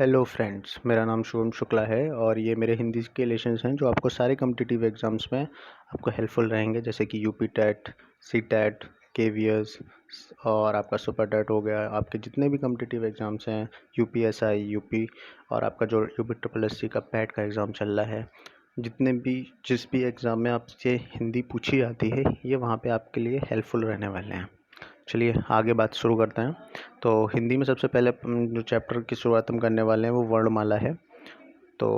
Hello friends, मेरा नाम शुभम शुक्ला है और ये मेरे हिंदी के लेसन्स हैं जो आपको सारे कॉम्पिटिटिव एग्ज़ाम्स में आपको हेल्पफुल रहेंगे, जैसे कि UP TET, C TET, KVS और आपका सुपर टेट हो गया। आपके जितने भी कॉम्पिटिटिव एग्ज़ाम्स हैं, यूपीएसआई, यूपी और आपका जो यूपी ट्रिपल एससी का पैट का एग्ज़ाम चल रहा है, जिस भी एग्ज़ाम में आपसे हिंदी पूछी जाती है, ये वहाँ पे आपके लिए हेल्पफुल रहने वाले हैं। चलिए आगे बात शुरू करते हैं। तो हिंदी में सबसे पहले जो चैप्टर की शुरुआत हम करने वाले हैं वो वर्णमाला है। तो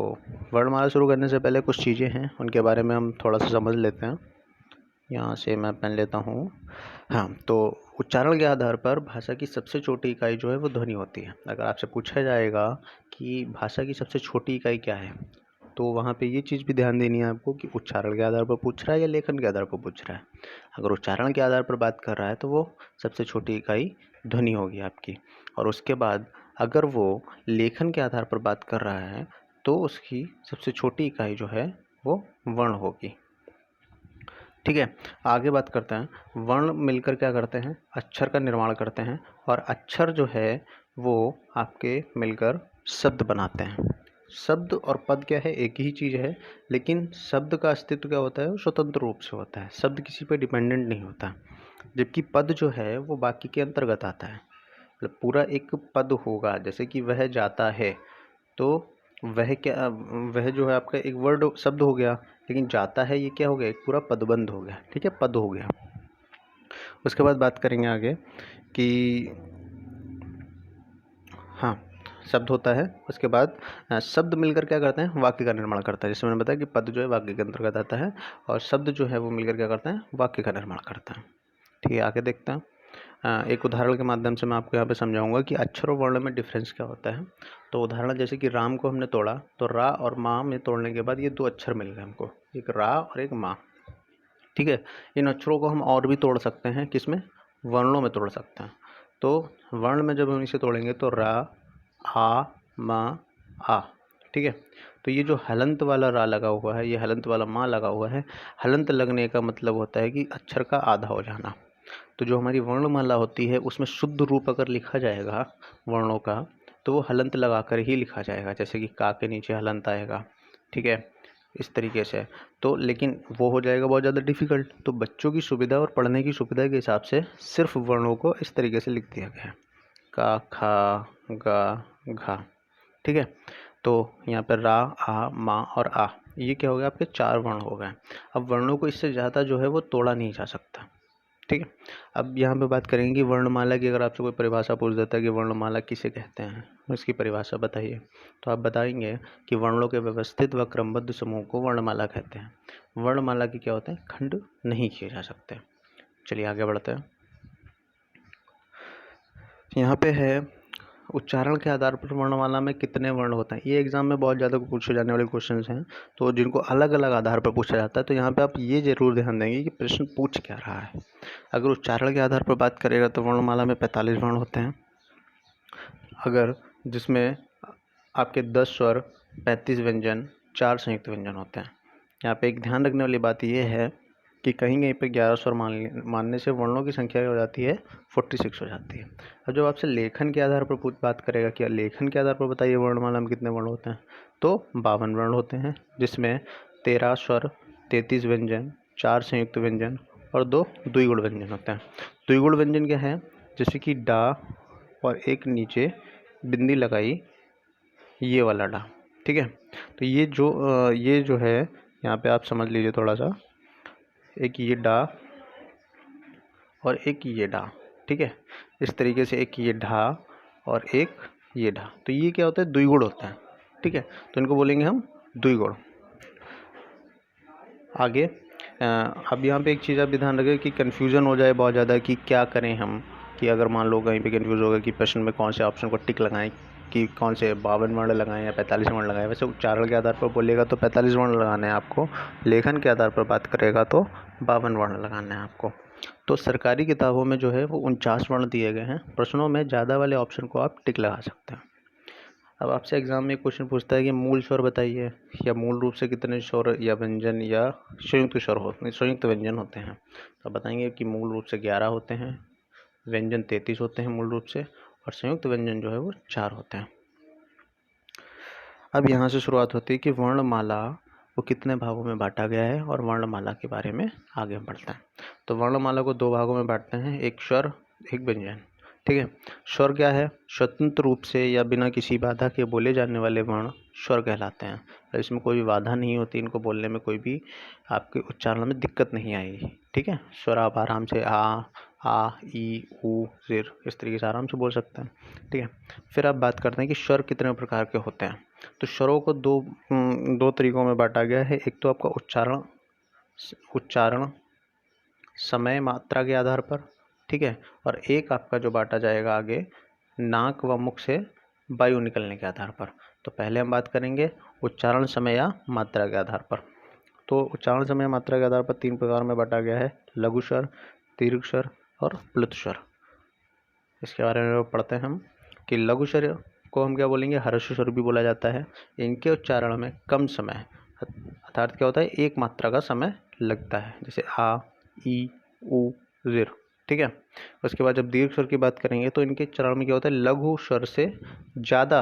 वर्णमाला शुरू करने से पहले कुछ चीज़ें हैं, उनके बारे में हम थोड़ा सा समझ लेते हैं। यहाँ से मैं पेन लेता हूँ। हाँ, तो उच्चारण के आधार पर भाषा की सबसे छोटी इकाई जो है वो ध्वनि होती है। अगर आपसे पूछा जाएगा कि भाषा की सबसे छोटी इकाई क्या है, तो वहाँ पे ये चीज़ भी ध्यान देनी है आपको कि उच्चारण के आधार पर पूछ रहा है या लेखन के आधार पर पूछ रहा है। अगर उच्चारण के आधार पर बात कर रहा है तो वो सबसे छोटी इकाई ध्वनि होगी आपकी, और उसके बाद अगर वो लेखन के आधार पर बात कर रहा है तो उसकी सबसे छोटी इकाई जो है वो वर्ण होगी। ठीक है, आगे बात करते हैं। वर्ण मिलकर क्या करते हैं? अक्षर का निर्माण करते हैं, और अक्षर जो है वो आपके मिलकर शब्द बनाते हैं। शब्द और पद क्या है? एक ही चीज़ है, लेकिन शब्द का अस्तित्व क्या होता है? वो स्वतंत्र रूप से होता है, शब्द किसी पे डिपेंडेंट नहीं होता। जबकि पद जो है वो बाकी के अंतर्गत आता है। मतलब पूरा एक पद होगा, जैसे कि वह जाता है, तो वह जो है आपका एक वर्ड शब्द हो गया, लेकिन जाता है ये क्या हो गया? एक पूरा पदबंध हो गया। ठीक है, पद हो गया। उसके बाद बात करेंगे आगे कि हाँ, शब्द होता है। उसके बाद शब्द मिलकर क्या करते हैं? वाक्य का निर्माण करता है। जैसे मैंने बताया कि पद जो है वाक्य के अंतर्गत आता है, और शब्द जो है वो मिलकर क्या करते हैं? वाक्य का निर्माण करता है। ठीक है, आगे देखते हैं। एक उदाहरण के माध्यम से मैं आपको यहाँ पे समझाऊंगा कि अक्षर और वर्ण में डिफरेंस क्या होता है। तो उदाहरण जैसे कि राम को हमने तोड़ा, तो रा और माँ में तोड़ने के बाद ये दो अक्षर मिल गए हमको, एक रा और एक माँ। ठीक है, इन अक्षरों को हम और भी तोड़ सकते हैं, किसमें? वर्णों में तोड़ सकते हैं। तो वर्ण में जब हम इसे तोड़ेंगे तो रा, आ, मा, आ। ठीक है, तो ये जो हलंत वाला रा लगा हुआ है, ये हलंत वाला माँ लगा हुआ है। हलंत लगने का मतलब होता है कि अक्षर का आधा हो जाना। तो जो हमारी वर्णमाला होती है उसमें शुद्ध रूप अगर लिखा जाएगा वर्णों का, तो वो हलंत लगाकर ही लिखा जाएगा। जैसे कि का के नीचे हलंत आएगा। ठीक है, इस तरीके से। तो लेकिन वो हो जाएगा बहुत ज़्यादा डिफ़िकल्ट। तो बच्चों की सुविधा और पढ़ने की सुविधा के हिसाब से सिर्फ वर्णों को इस तरीके से लिख दिया गया है, का, खा, गा, घा। ठीक है, तो यहाँ पर रा, आ, मा और आ, ये क्या हो गया? आपके 4 वर्ण हो गए। अब वर्णों को इससे ज़्यादा जो है वो तोड़ा नहीं जा सकता। ठीक है, अब यहाँ पे बात करेंगे कि वर्णमाला की। अगर आपसे कोई परिभाषा पूछ देता है कि वर्णमाला किसे कहते हैं, उसकी परिभाषा बताइए, तो आप बताएंगे कि वर्णों के व्यवस्थित व क्रमबद्ध समूह को वर्णमाला कहते हैं। वर्णमाला के क्या होते हैं? खंड नहीं किए जा सकते। चलिए आगे बढ़ते हैं। यहाँ पे है उच्चारण के आधार पर वर्णमाला में कितने वर्ण होते हैं। ये एग्जाम में बहुत ज़्यादा पूछे जाने वाले क्वेश्चंस हैं, तो जिनको अलग अलग आधार पर पूछा जाता है। तो यहाँ पे आप ये जरूर ध्यान देंगे कि प्रश्न पूछ क्या रहा है। अगर उच्चारण के आधार पर बात करेगा तो वर्णमाला में 45 वर्ण होते हैं। अगर जिसमें आपके 10 स्वर, 35 व्यंजन, 4 संयुक्त व्यंजन होते हैं। यहाँ पे एक ध्यान रखने वाली बात यह है कि कहीं कहीं पे 11 स्वर मानने से वर्णों की संख्या हो जाती है 46 हो जाती है। अब जब आपसे लेखन के आधार पर बात करेगा कि लेखन के आधार पर बताइए वर्णमाला में कितने वर्ण होते हैं, तो 52 वर्ण होते हैं, जिसमें 13 स्वर, 33 व्यंजन, 4 संयुक्त व्यंजन और 2 द्विगुण व्यंजन होते हैं। द्विगुण व्यंजन क्या है? जैसे कि डा और एक नीचे बिंदी लगाई, ये वाला डा। ठीक है, तो ये जो है यहाँ पे आप समझ लीजिए थोड़ा सा, एक ये डा और एक ये डा। ठीक है, इस तरीके से एक ये ढा और एक ये ढा, तो ये क्या होता है? द्विगुण होता है। ठीक है, तो इनको बोलेंगे हम द्विगुण। आगे अब यहाँ पे एक चीज़ आप भी ध्यान रखें कि कन्फ्यूज़न हो जाए बहुत ज़्यादा कि क्या करें हम, कि अगर मान लो कहीं पे कन्फ्यूज़ हो गया कि प्रश्न में कौन से ऑप्शन को टिक लगाएं, कि कौन से 52 वर्ण लगाएं या 45 वर्ण लगाएं। वैसे उच्चारण के आधार पर बोलेगा तो 45 वर्ण लगाने हैं आपको, लेखन के आधार पर बात करेगा तो 52 वर्ण लगाने हैं आपको। तो सरकारी किताबों में जो है वो 49 वर्ण दिए गए हैं। प्रश्नों में ज़्यादा वाले ऑप्शन को आप टिक लगा सकते हैं। अब आपसे एग्जाम में एक क्वेश्चन पूछता है कि मूल स्वर बताइए, या मूल रूप से कितने स्वर या व्यंजन या संयुक्त स्वर होते हैं, संयुक्त व्यंजन होते हैं। तो आप बताएंगे कि मूल रूप से 11 होते हैं, व्यंजन 33 होते हैं मूल रूप से, और संयुक्त व्यंजन जो है वो 4 होते हैं। अब यहाँ से शुरुआत होती है कि वर्णमाला वो कितने भागों में बांटा गया है और वर्णमाला के बारे में आगे बढ़ते हैं। तो वर्णमाला को 2 भागों में बांटते हैं, एक स्वर, एक व्यंजन। ठीक है, स्वर क्या है? स्वतंत्र रूप से या बिना किसी बाधा के बोले जाने वाले वर्ण स्वर कहलाते हैं। और इसमें कोई भी बाधा नहीं होती, इनको बोलने में कोई भी आपके उच्चारण में दिक्कत नहीं आएगी। ठीक है, स्वर आप आराम से आ, ई, ऊ, ज़िर इस तरीके से आराम से बोल सकते हैं। ठीक है, फिर आप बात करते हैं कि स्वर कितने प्रकार के होते हैं। तो स्वरों को दो तरीकों में बांटा गया है। एक तो आपका उच्चारण समय मात्रा के आधार पर, ठीक है, और एक आपका जो बांटा जाएगा आगे नाक व मुख से वायु निकलने के आधार पर। तो पहले हम बात करेंगे उच्चारण समय या मात्रा के आधार पर। तो उच्चारण समय मात्रा के आधार पर 3 प्रकार में बांटा गया है, लघु स्वर, दीर्घ स्वर और प्लुत स्वर। इसके बारे में पढ़ते हैं हम कि लघु स्वर को हम क्या बोलेंगे? ह्रस्व स्वर भी बोला जाता है। इनके उच्चारण में कम समय अर्थात क्या होता है, एक मात्रा का समय लगता है, जैसे आ, ई, ऊ, ज़िर। ठीक है, उसके बाद जब दीर्घ स्वर की बात करेंगे तो इनके उच्चारण में क्या होता है, लघु स्वर से ज़्यादा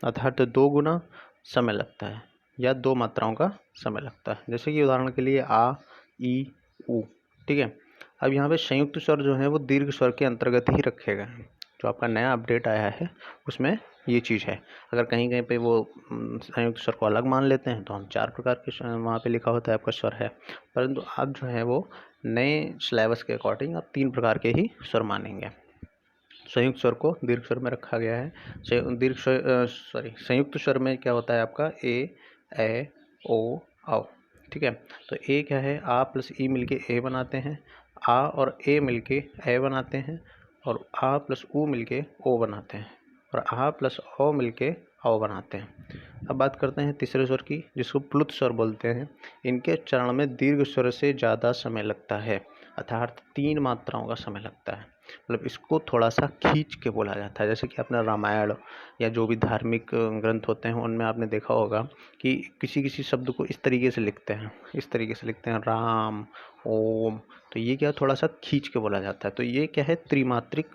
अर्थात 2 गुना समय लगता है या 2 मात्राओं का समय लगता है। जैसे कि उदाहरण के लिए आ, ई, ऊ। ठीक है, अब यहाँ पे संयुक्त स्वर जो है वो दीर्घ स्वर के अंतर्गत ही रखे गए हैं। जो आपका नया अपडेट आया है उसमें ये चीज़ है। अगर कहीं कहीं पे वो संयुक्त स्वर को अलग मान लेते हैं तो हम 4 प्रकार के वहाँ पे लिखा होता है आपका स्वर है, परंतु अब जो है वो नए सिलेबस के अकॉर्डिंग अब 3 प्रकार के ही स्वर मानेंगे। संयुक्त स्वर को दीर्घ स्वर में रखा गया है। संयुक्त स्वर में क्या होता है आपका ए ओ औ। ठीक है, तो ए क्या है, आ प्लस ई मिलके ए बनाते हैं, आ और ए मिलके ए बनाते हैं, और आ प्लस ऊ मिलके ओ बनाते हैं, और आ प्लस ओ मिलके औ बनाते हैं। अब बात करते हैं तीसरे स्वर की, जिसको प्लुत स्वर बोलते हैं। इनके चरण में दीर्घ स्वर से ज़्यादा समय लगता है, अर्थात 3 मात्राओं का समय लगता है। मतलब इसको थोड़ा सा खींच के बोला जाता है। जैसे कि अपना रामायण या जो भी धार्मिक ग्रंथ होते हैं उनमें आपने देखा होगा कि किसी किसी शब्द को इस तरीके से लिखते हैं, राम, ओम। तो ये क्या थोड़ा सा खींच के बोला जाता है। तो ये क्या है, त्रिमात्रिक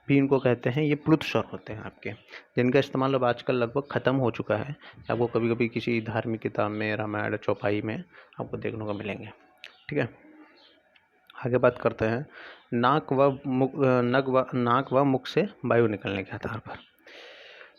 भी इनको कहते हैं। ये प्लुत स्वर होते हैं आपके, जिनका इस्तेमाल अब आजकल लगभग ख़त्म हो चुका है। आपको कभी कभी किसी धार्मिक किताब में, रामायण चौपाई में आपको देखने को मिलेंगे। ठीक है, आगे बात करते हैं नाक व मुख से वायु निकलने के आधार पर।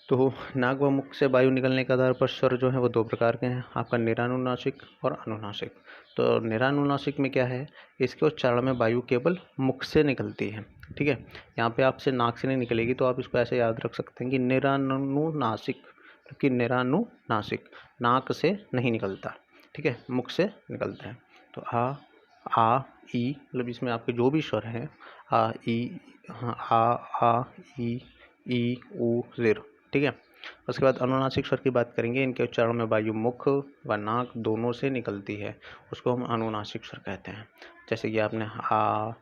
तो नाक व मुख से वायु निकलने के आधार पर स्वर जो है वो 2 प्रकार के हैं, आपका निरानुनासिक और अनुनासिक। तो निरानुनासिक में क्या है, इसके उच्चारण में वायु केवल मुख से निकलती है। ठीक है, यहाँ पे आपसे नाक से नहीं निकलेगी, तो आप इसको ऐसे याद रख सकते हैं कि निरानुनासिक, क्योंकि निरानुनासिक नाक से नहीं निकलता। ठीक है, मुख से निकलता है। तो आ, ई, मतलब इसमें आपके जो भी स्वर हैं आ, ई, आ, ई, ऊ, ज़िर। ठीक है, उसके बाद अनुनासिक स्वर की बात करेंगे। इनके उच्चारण में वायु मुख व नाक दोनों से निकलती है, उसको हम अनुनासिक स्वर कहते हैं। जैसे कि आपने आ,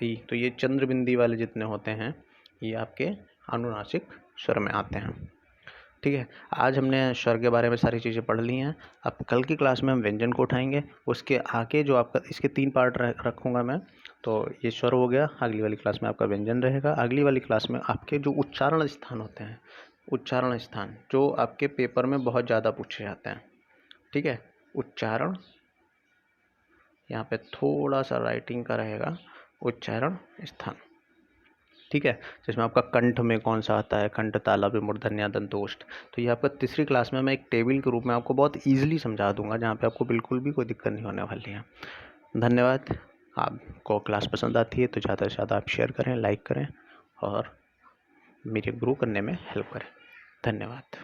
ई, तो ये चंद्र बिंदी वाले जितने होते हैं ये आपके अनुनासिक स्वर में आते हैं। ठीक है, आज हमने स्वर के बारे में सारी चीज़ें पढ़ ली हैं। अब कल की क्लास में हम व्यंजन को उठाएंगे, उसके आगे जो आपका इसके 3 पार्ट रखूँगा मैं। तो ये स्वर हो गया, अगली वाली क्लास में आपका व्यंजन रहेगा। अगली वाली क्लास में आपके जो उच्चारण स्थान होते हैं, उच्चारण स्थान जो आपके पेपर में बहुत ज़्यादा पूछे जाते हैं। ठीक है, उच्चारण, यहाँ पे थोड़ा सा राइटिंग का रहेगा, उच्चारण स्थान। ठीक है, जिसमें आपका कंठ में कौन सा आता है, कंठ, तालव्य, मूर्धन्य, दंतोष्ठ। तो ये आपका तीसरी क्लास में मैं एक टेबल के रूप में आपको बहुत ईजिली समझा दूंगा, जहाँ पे आपको बिल्कुल भी कोई दिक्कत नहीं होने वाली है। धन्यवाद। आपको क्लास पसंद आती है तो ज़्यादा से ज़्यादा आप शेयर करें, लाइक करें और मेरे ग्रो करने में हेल्प करें। धन्यवाद।